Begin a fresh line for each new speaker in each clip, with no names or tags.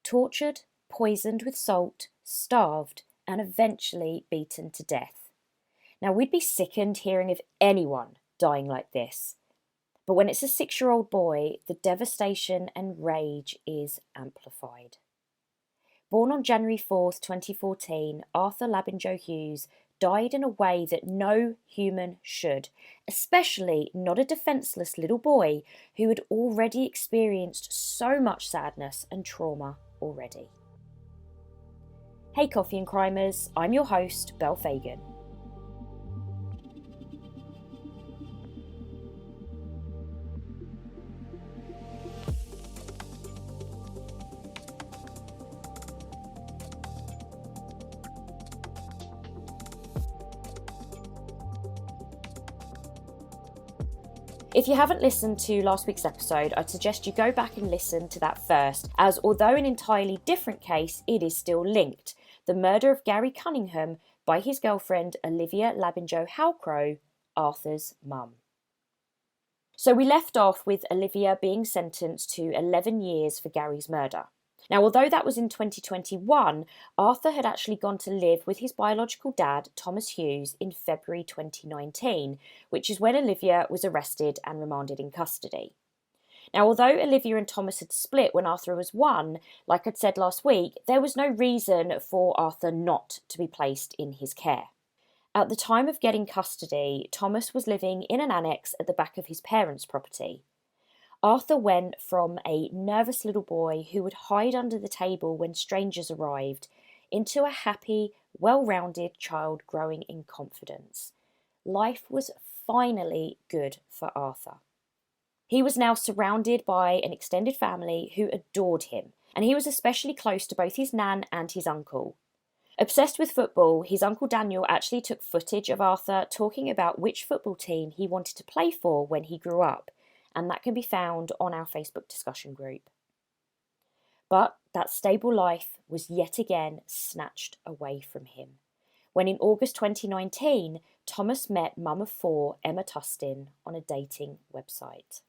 tortured, poisoned with salt, starved, and eventually beaten to death. Now, we'd be sickened hearing of anyone dying like this. But when it's a 6-year-old boy, the devastation and rage is amplified. Born on January 4th, 2014, Arthur Labinjo-Hughes died in a way that no human should, especially not a defenceless little boy who had already experienced so much sadness and trauma already. Hey Coffee and Crimers, I'm your host, Belle Fagan. If you haven't listened to last week's episode, I'd suggest you go back and listen to that first, as although an entirely different case, it is still linked. The murder of Gary Cunningham by his girlfriend Olivia Labinjo-Hughes, Arthur's mum. So we left off with Olivia being sentenced to 11 years for Gary's murder. Now, although that was in 2021, Arthur had actually gone to live with his biological dad, Thomas Hughes, in February 2019, which is when Olivia was arrested and remanded in custody. Now, although Olivia and Thomas had split when Arthur was 1, like I'd said last week, there was no reason for Arthur not to be placed in his care. At the time of getting custody, Thomas was living in an annex at the back of his parents' property. Arthur went from a nervous little boy who would hide under the table when strangers arrived into a happy, well-rounded child growing in confidence. Life was finally good for Arthur. He was now surrounded by an extended family who adored him, and he was especially close to both his nan and his uncle. Obsessed with football, his uncle Daniel actually took footage of Arthur talking about which football team he wanted to play for when he grew up, and that can be found on our Facebook discussion group. But that stable life was yet again snatched away from him, when in August 2019, Thomas met mum of 4, Emma Tustin, on a dating website.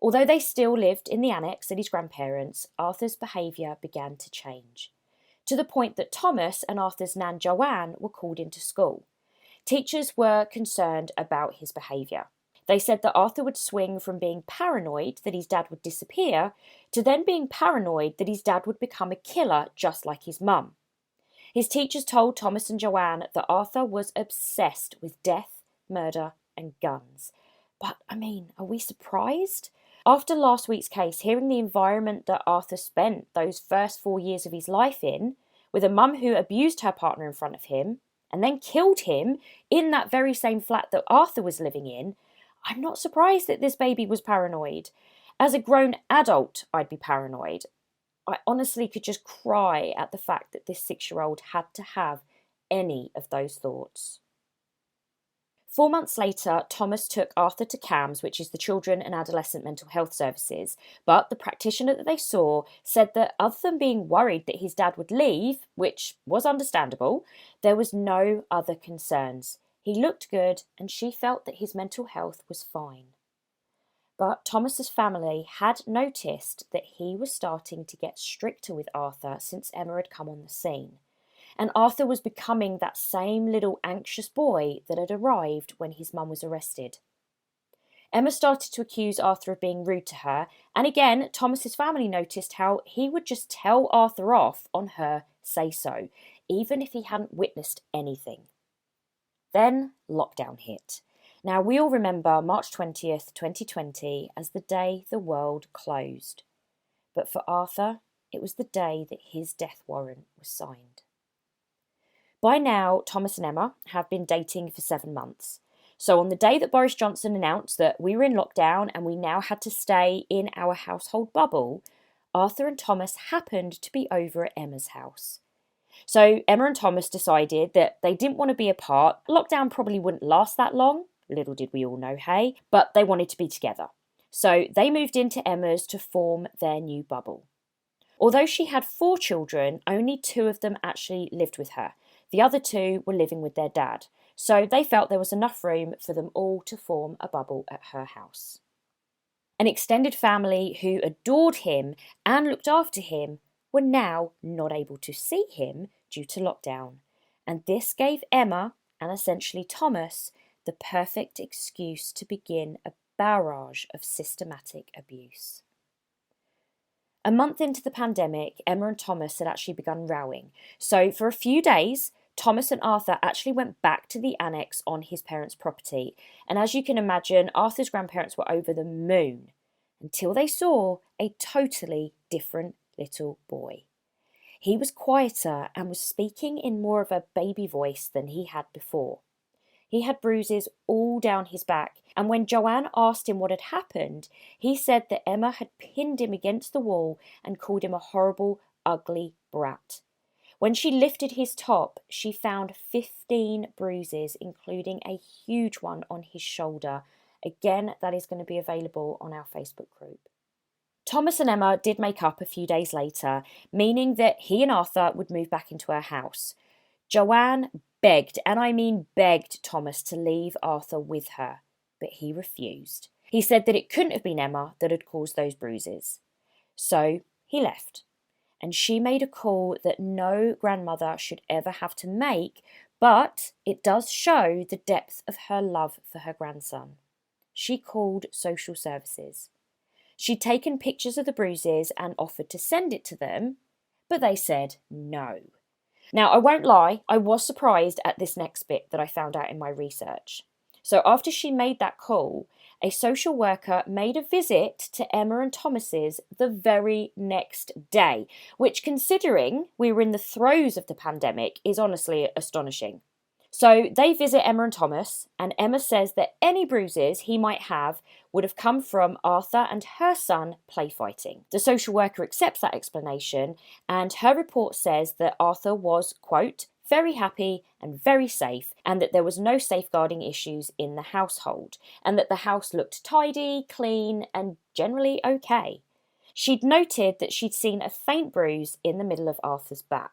Although they still lived in the annex at his grandparents', Arthur's behaviour began to change, to the point that Thomas and Arthur's nan Joanne were called into school. Teachers were concerned about his behaviour. They said that Arthur would swing from being paranoid that his dad would disappear to then being paranoid that his dad would become a killer just like his mum. His teachers told Thomas and Joanne that Arthur was obsessed with death, murder and guns. But, are we surprised? After last week's case, hearing the environment that Arthur spent those first 4 years of his life in, with a mum who abused her partner in front of him and then killed him in that very same flat that Arthur was living in, I'm not surprised that this baby was paranoid. As a grown adult, I'd be paranoid. I honestly could just cry at the fact that this 6-year-old had to have any of those thoughts. 4 months later, Thomas took Arthur to CAMS, which is the Children and Adolescent Mental Health Services, but the practitioner that they saw said that other than being worried that his dad would leave, which was understandable, there was no other concerns. He looked good and she felt that his mental health was fine. But Thomas's family had noticed that he was starting to get stricter with Arthur since Emma had come on the scene. And Arthur was becoming that same little anxious boy that had arrived when his mum was arrested. Emma started to accuse Arthur of being rude to her, and again, Thomas's family noticed how he would just tell Arthur off on her say-so, even if he hadn't witnessed anything. Then lockdown hit. Now, we all remember March 20th, 2020 as the day the world closed. But for Arthur, it was the day that his death warrant was signed. By now, Thomas and Emma have been dating for 7 months. So on the day that Boris Johnson announced that we were in lockdown and we now had to stay in our household bubble, Arthur and Thomas happened to be over at Emma's house. So Emma and Thomas decided that they didn't want to be apart. Lockdown probably wouldn't last that long, little did we all know, hey, but they wanted to be together. So they moved into Emma's to form their new bubble. Although she had 4 children, only 2 of them actually lived with her. The other 2 were living with their dad. So they felt there was enough room for them all to form a bubble at her house. An extended family who adored him and looked after him were now not able to see him due to lockdown. And this gave Emma, and essentially Thomas, the perfect excuse to begin a barrage of systematic abuse. A month into the pandemic, Emma and Thomas had actually begun rowing. So for a few days, Thomas and Arthur actually went back to the annex on his parents' property. And as you can imagine, Arthur's grandparents were over the moon until they saw a totally different little boy. He was quieter and was speaking in more of a baby voice than he had before. He had bruises all down his back, and when Joanne asked him what had happened, he said that Emma had pinned him against the wall and called him a horrible, ugly brat. When she lifted his top, she found 15 bruises, including a huge one on his shoulder. Again, that is going to be available on our Facebook group. Thomas and Emma did make up a few days later, meaning that he and Arthur would move back into her house. Joanne begged, and I mean begged, Thomas to leave Arthur with her, but he refused. He said that it couldn't have been Emma that had caused those bruises. So he left, and she made a call that no grandmother should ever have to make, but it does show the depth of her love for her grandson. She called social services. She'd taken pictures of the bruises and offered to send it to them, but they said no. Now, I won't lie, I was surprised at this next bit that I found out in my research. So after she made that call, a social worker made a visit to Emma and Thomas's the very next day, which, considering we were in the throes of the pandemic, is honestly astonishing. So they visit Emma and Thomas, and Emma says that any bruises he might have would have come from Arthur and her son play fighting. The social worker accepts that explanation, and her report says that Arthur was, quote, very happy and very safe, and that there was no safeguarding issues in the household, and that the house looked tidy, clean, and generally okay. She'd noted that she'd seen a faint bruise in the middle of Arthur's back.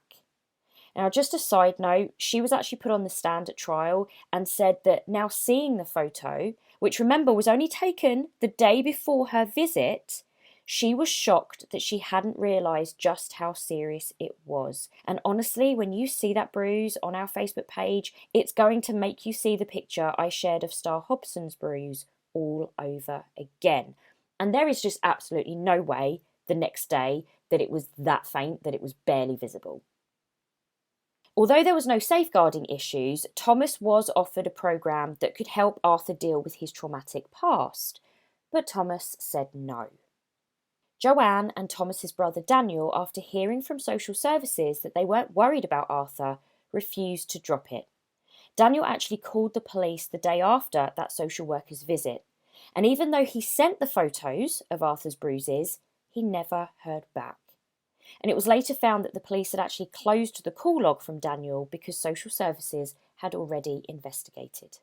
Now, just a side note, she was actually put on the stand at trial and said that now seeing the photo, which remember was only taken the day before her visit, she was shocked that she hadn't realised just how serious it was. And honestly, when you see that bruise on our Facebook page, it's going to make you see the picture I shared of Star Hobson's bruise all over again. And there is just absolutely no way the next day that it was that faint, that it was barely visible. Although there was no safeguarding issues, Thomas was offered a programme that could help Arthur deal with his traumatic past, but Thomas said no. Joanne and Thomas's brother Daniel, after hearing from social services that they weren't worried about Arthur, refused to drop it. Daniel actually called the police the day after that social worker's visit, and even though he sent the photos of Arthur's bruises, he never heard back. And it was later found that the police had actually closed the call log from Daniel because social services had already investigated.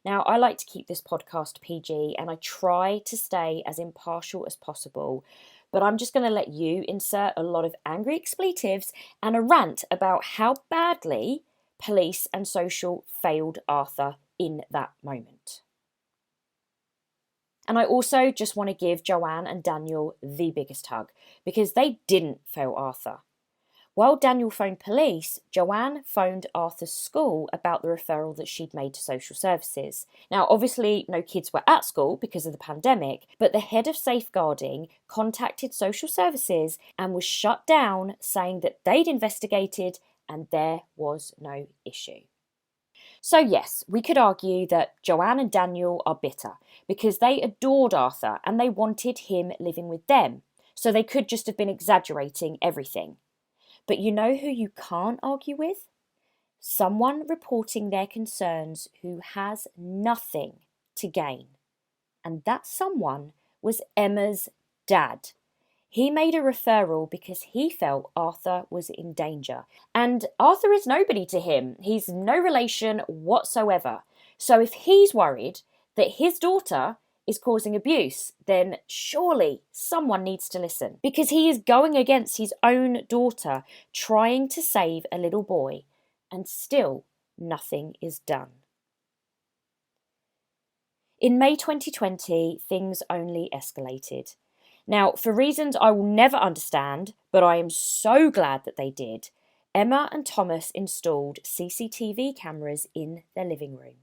Now, I like to keep this podcast PG and I try to stay as impartial as possible, but I'm just going to let you insert a lot of angry expletives and a rant about how badly police and social failed Arthur in that moment. And I also just want to give Joanne and Daniel the biggest hug because they didn't fail Arthur. While Daniel phoned police, Joanne phoned Arthur's school about the referral that she'd made to social services. Now, obviously, no kids were at school because of the pandemic, but the head of safeguarding contacted social services and was shut down, saying that they'd investigated and there was no issue. So yes, we could argue that Joanne and Daniel are bitter because they adored Arthur and they wanted him living with them, so they could just have been exaggerating everything. But you know who you can't argue with? Someone reporting their concerns who has nothing to gain. And that someone was Emma's dad. He made a referral because he felt Arthur was in danger. And Arthur is nobody to him. He's no relation whatsoever. So if he's worried that his daughter is causing abuse, then surely someone needs to listen. Because he is going against his own daughter, trying to save a little boy, and still nothing is done. In May 2020, things only escalated. Now, for reasons I will never understand, but I am so glad that they did, Emma and Thomas installed CCTV cameras in their living room.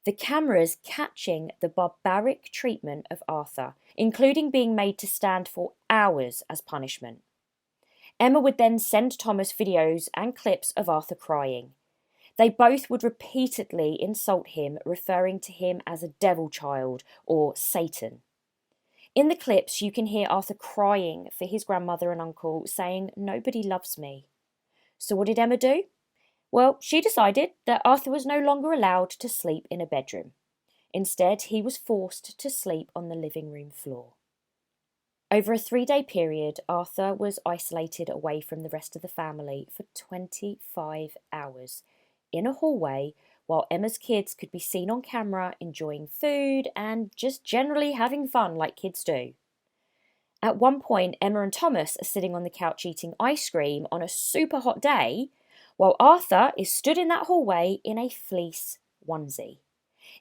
The cameras catching the barbaric treatment of Arthur, including being made to stand for hours as punishment. Emma would then send Thomas videos and clips of Arthur crying. They both would repeatedly insult him, referring to him as a devil child or Satan. In the clips, you can hear Arthur crying for his grandmother and uncle, saying, "Nobody loves me." So what did Emma do? Well, she decided that Arthur was no longer allowed to sleep in a bedroom. Instead, he was forced to sleep on the living room floor. Over a 3-day period, Arthur was isolated away from the rest of the family for 25 hours in a hallway, while Emma's kids could be seen on camera enjoying food and just generally having fun like kids do. At one point, Emma and Thomas are sitting on the couch eating ice cream on a super hot day, while Arthur is stood in that hallway in a fleece onesie.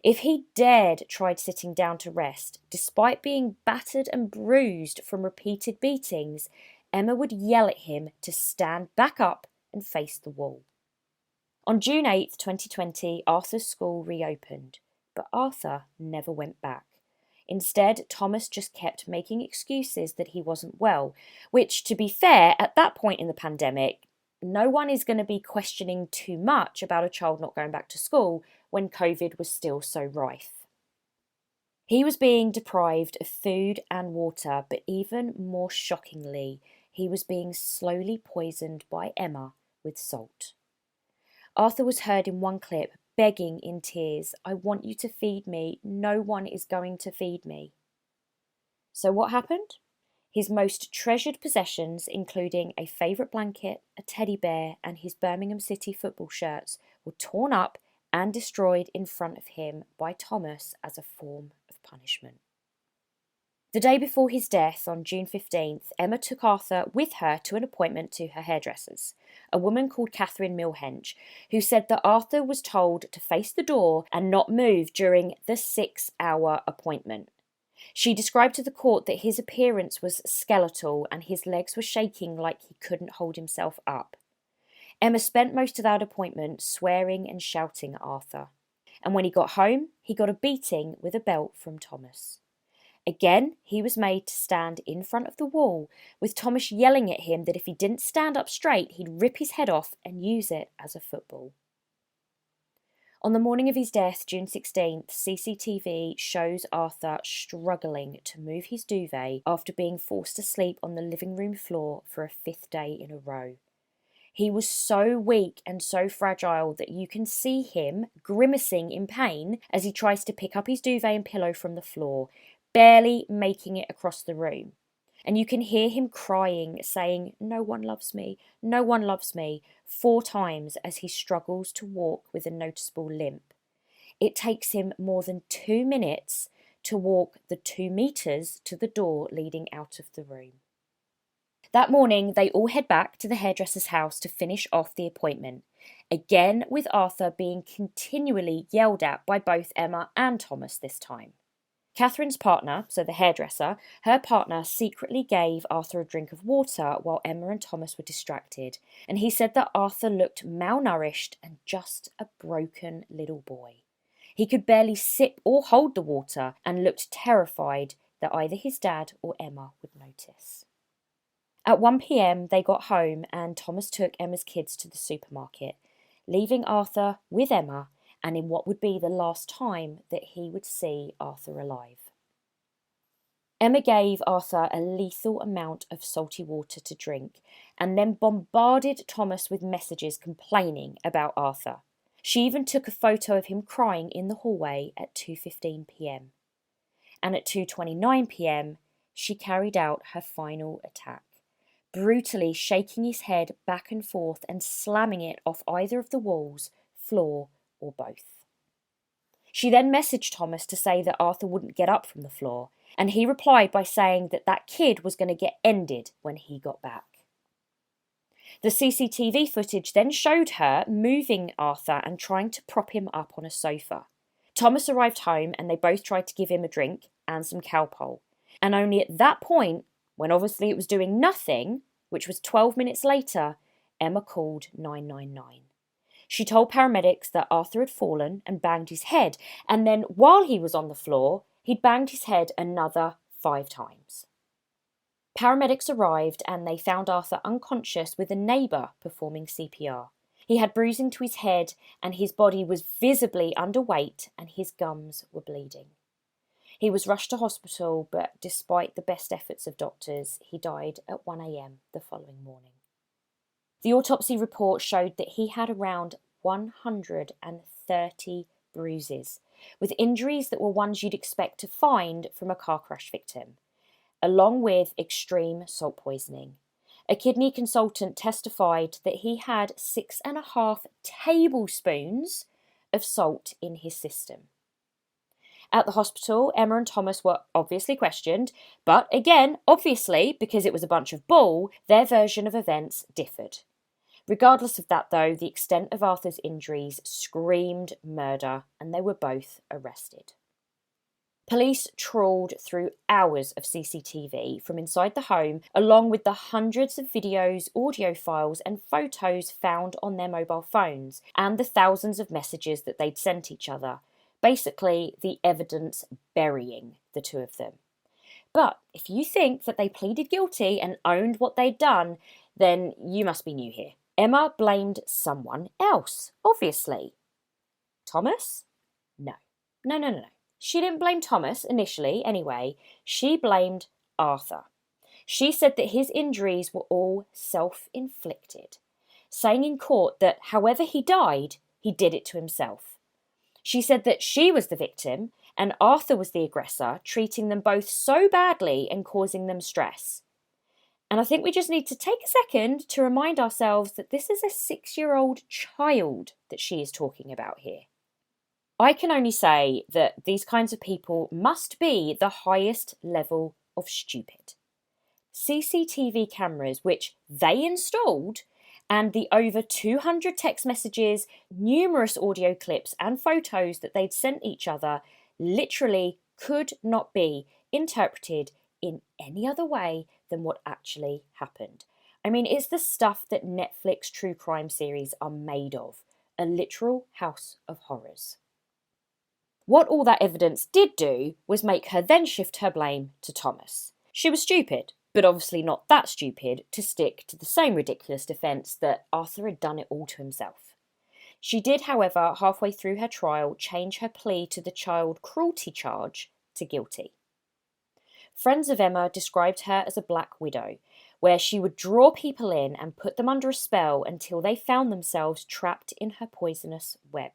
If he dared tried sitting down to rest, despite being battered and bruised from repeated beatings, Emma would yell at him to stand back up and face the wall. On June 8, 2020, Arthur's school reopened, but Arthur never went back. Instead, Thomas just kept making excuses that he wasn't well, which, to be fair, at that point in the pandemic, no one is going to be questioning too much about a child not going back to school when COVID was still so rife. He was being deprived of food and water, but even more shockingly, he was being slowly poisoned by Emma with salt. Arthur was heard in one clip begging in tears, "I want you to feed me. No one is going to feed me." So what happened? His most treasured possessions, including a favourite blanket, a teddy bear, and his Birmingham City football shirts, were torn up and destroyed in front of him by Thomas as a form of punishment. The day before his death, on June 15th, Emma took Arthur with her to an appointment to her hairdresser's, a woman called Catherine Milhenge, who said that Arthur was told to face the door and not move during the 6-hour appointment. She described to the court that his appearance was skeletal and his legs were shaking like he couldn't hold himself up. Emma spent most of that appointment swearing and shouting at Arthur. And when he got home, he got a beating with a belt from Thomas. Again, he was made to stand in front of the wall, with Thomas yelling at him that if he didn't stand up straight, he'd rip his head off and use it as a football. On the morning of his death, June 16th, CCTV shows Arthur struggling to move his duvet after being forced to sleep on the living room floor for a 5th day in a row. He was so weak and so fragile that you can see him grimacing in pain as he tries to pick up his duvet and pillow from the floor, barely making it across the room. And you can hear him crying, saying, "No one loves me, no one loves me," 4 times as he struggles to walk with a noticeable limp. It takes him more than 2 minutes to walk the 2 meters to the door leading out of the room. That morning, they all head back to the hairdresser's house to finish off the appointment, again with Arthur being continually yelled at by both Emma and Thomas this time. Catherine's partner, so the hairdresser, her partner secretly gave Arthur a drink of water while Emma and Thomas were distracted, and he said that Arthur looked malnourished and just a broken little boy. He could barely sip or hold the water and looked terrified that either his dad or Emma would notice. At 1 p.m, they got home and Thomas took Emma's kids to the supermarket, leaving Arthur with Emma and in what would be the last time that he would see Arthur alive. Emma gave Arthur a lethal amount of salty water to drink and then bombarded Thomas with messages complaining about Arthur. She even took a photo of him crying in the hallway at 2:15 p.m. And at 2:29 p.m, she carried out her final attack, brutally shaking his head back and forth and slamming it off either of the walls, floor, or both. She then messaged Thomas to say that Arthur wouldn't get up from the floor, and he replied by saying that that kid was going to get ended when he got back. The CCTV footage then showed her moving Arthur and trying to prop him up on a sofa. Thomas arrived home and they both tried to give him a drink and some Calpol. And only at that point, when obviously it was doing nothing, which was 12 minutes later, Emma called 999. She told paramedics that Arthur had fallen and banged his head, and then while he was on the floor, he'd banged his head another 5 times. Paramedics arrived and they found Arthur unconscious with a neighbour performing CPR. He had bruising to his head and his body was visibly underweight and his gums were bleeding. He was rushed to hospital, but despite the best efforts of doctors, he died at 1 a.m. the following morning. The autopsy report showed that he had around 130 bruises, with injuries that were ones you'd expect to find from a car crash victim, along with extreme salt poisoning. A kidney consultant testified that he had 6.5 tablespoons of salt in his system. At the hospital, Emma and Thomas were obviously questioned, but again, obviously, because it was a bunch of bull, their version of events differed. Regardless of that, though, the extent of Arthur's injuries screamed murder, and they were both arrested. Police trawled through hours of CCTV from inside the home, along with the hundreds of videos, audio files, and photos found on their mobile phones, and the thousands of messages that they'd sent each other. Basically, the evidence burying the two of them. But if you think that they pleaded guilty and owned what they'd done, then you must be new here. Emma blamed someone else, obviously. Thomas? No. No. She didn't blame Thomas initially, anyway. She blamed Arthur. She said that his injuries were all self-inflicted, saying in court that however he died, he did it to himself. She said that she was the victim and Arthur was the aggressor, treating them both so badly and causing them stress. And I think we just need to take a second to remind ourselves that this is a 6-year-old child that she is talking about here. I can only say that these kinds of people must be the highest level of stupid. CCTV cameras, which they installed, and the over 200 text messages, numerous audio clips and photos that they'd sent each other literally could not be interpreted in any other way than what actually happened. I mean, it's the stuff that Netflix true crime series are made of, a literal house of horrors. What all that evidence did do was make her then shift her blame to Thomas. She was stupid, but obviously not that stupid to stick to the same ridiculous defence that Arthur had done it all to himself. She did, however, halfway through her trial, change her plea to the child cruelty charge to guilty. Friends of Emma described her as a black widow, where she would draw people in and put them under a spell until they found themselves trapped in her poisonous web.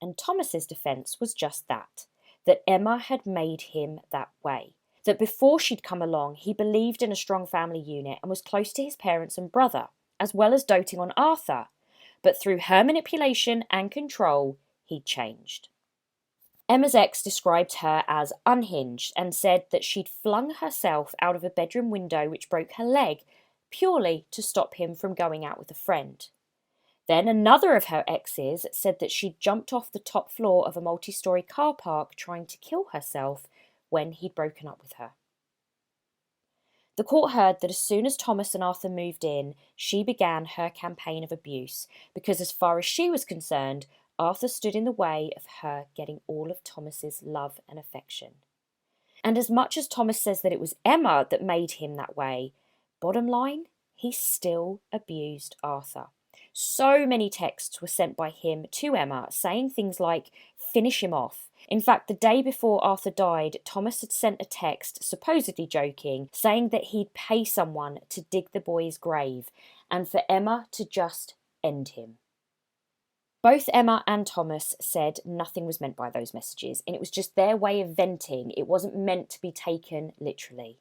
And Thomas's defence was just that Emma had made him that way. That before she'd come along, he believed in a strong family unit and was close to his parents and brother, as well as doting on Arthur. But through her manipulation and control, he'd changed. Emma's ex described her as unhinged and said that she'd flung herself out of a bedroom window which broke her leg, purely to stop him from going out with a friend. Then another of her exes said that she'd jumped off the top floor of a multi-storey car park trying to kill herself when he'd broken up with her. The court heard that as soon as Thomas and Arthur moved in, she began her campaign of abuse because as far as she was concerned, Arthur stood in the way of her getting all of Thomas's love and affection. And as much as Thomas says that it was Emma that made him that way, bottom line, he still abused Arthur. So many texts were sent by him to Emma saying things like, "Finish him off." In fact, the day before Arthur died, Thomas had sent a text, supposedly joking, saying that he'd pay someone to dig the boy's grave and for Emma to just end him. Both Emma and Thomas said nothing was meant by those messages, and it was just their way of venting. It wasn't meant to be taken literally.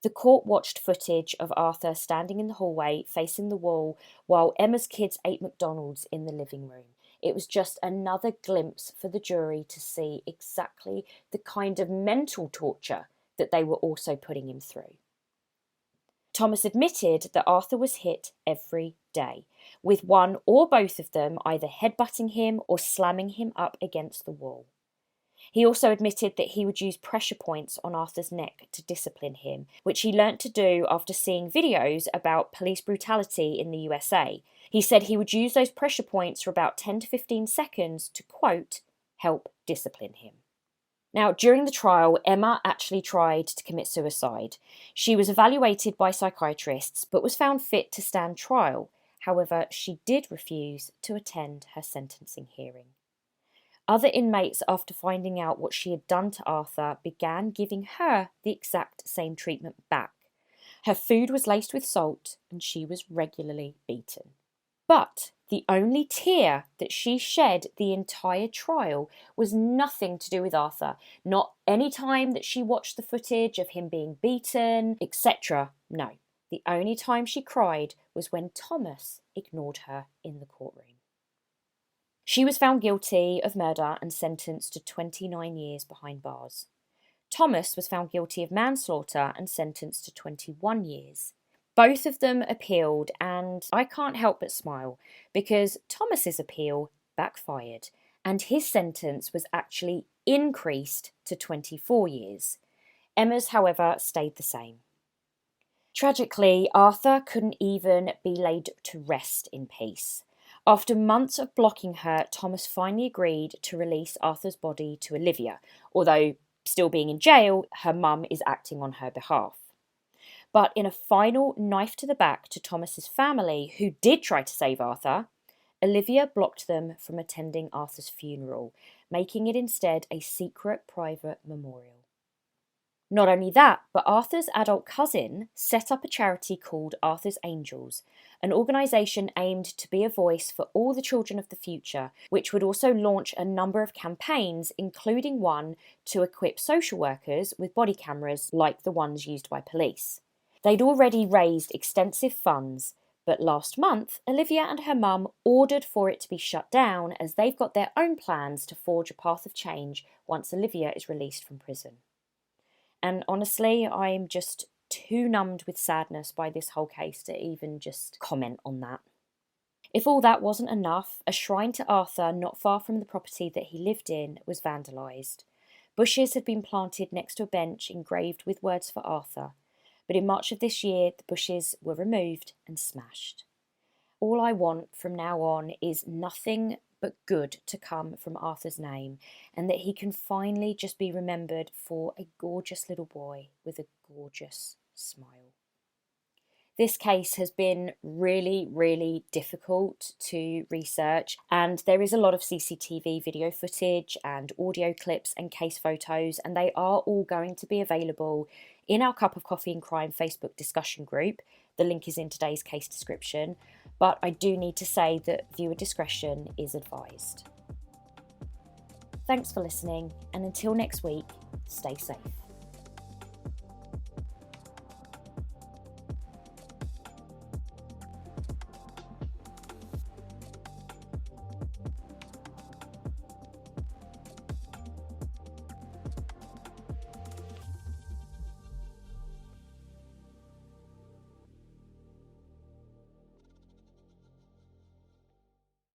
The court watched footage of Arthur standing in the hallway facing the wall while Emma's kids ate McDonald's in the living room. It was just another glimpse for the jury to see exactly the kind of mental torture that they were also putting him through. Thomas admitted that Arthur was hit every day, with one or both of them either headbutting him or slamming him up against the wall. He also admitted that he would use pressure points on Arthur's neck to discipline him, which he learnt to do after seeing videos about police brutality in the USA. He said he would use those pressure points for about 10 to 15 seconds to, quote, help discipline him. Now, during the trial, Emma actually tried to commit suicide. She was evaluated by psychiatrists but was found fit to stand trial. However, she did refuse to attend her sentencing hearing. Other inmates, after finding out what she had done to Arthur, began giving her the exact same treatment back. Her food was laced with salt and she was regularly beaten. But the only tear that she shed the entire trial was nothing to do with Arthur. Not any time that she watched the footage of him being beaten, etc. No, the only time she cried was when Thomas ignored her in the courtroom. She was found guilty of murder and sentenced to 29 years behind bars. Thomas was found guilty of manslaughter and sentenced to 21 years. Both of them appealed, and I can't help but smile because Thomas's appeal backfired and his sentence was actually increased to 24 years. Emma's, however, stayed the same. Tragically, Arthur couldn't even be laid to rest in peace. After months of blocking her, Thomas finally agreed to release Arthur's body to Olivia, although still being in jail, her mum is acting on her behalf. But in a final knife to the back to Thomas's family, who did try to save Arthur, Olivia blocked them from attending Arthur's funeral, making it instead a secret private memorial. Not only that, but Arthur's adult cousin set up a charity called Arthur's Angels, an organisation aimed to be a voice for all the children of the future, which would also launch a number of campaigns, including one to equip social workers with body cameras like the ones used by police. They'd already raised extensive funds, but last month, Olivia and her mum ordered for it to be shut down as they've got their own plans to forge a path of change once Olivia is released from prison. And honestly, I'm just too numbed with sadness by this whole case to even just comment on that. If all that wasn't enough, a shrine to Arthur not far from the property that he lived in was vandalised. Bushes had been planted next to a bench engraved with words for Arthur, but in March of this year the bushes were removed and smashed. All I want from now on is nothing but good to come from Arthur's name, and that he can finally just be remembered for a gorgeous little boy with a gorgeous smile. This case has been really, really difficult to research, and there is a lot of CCTV video footage and audio clips and case photos, and they are all going to be available in our Cup of Coffee and Crime Facebook discussion group. The link is in today's case description, but I do need to say that viewer discretion is advised. Thanks for listening, and until next week, stay safe.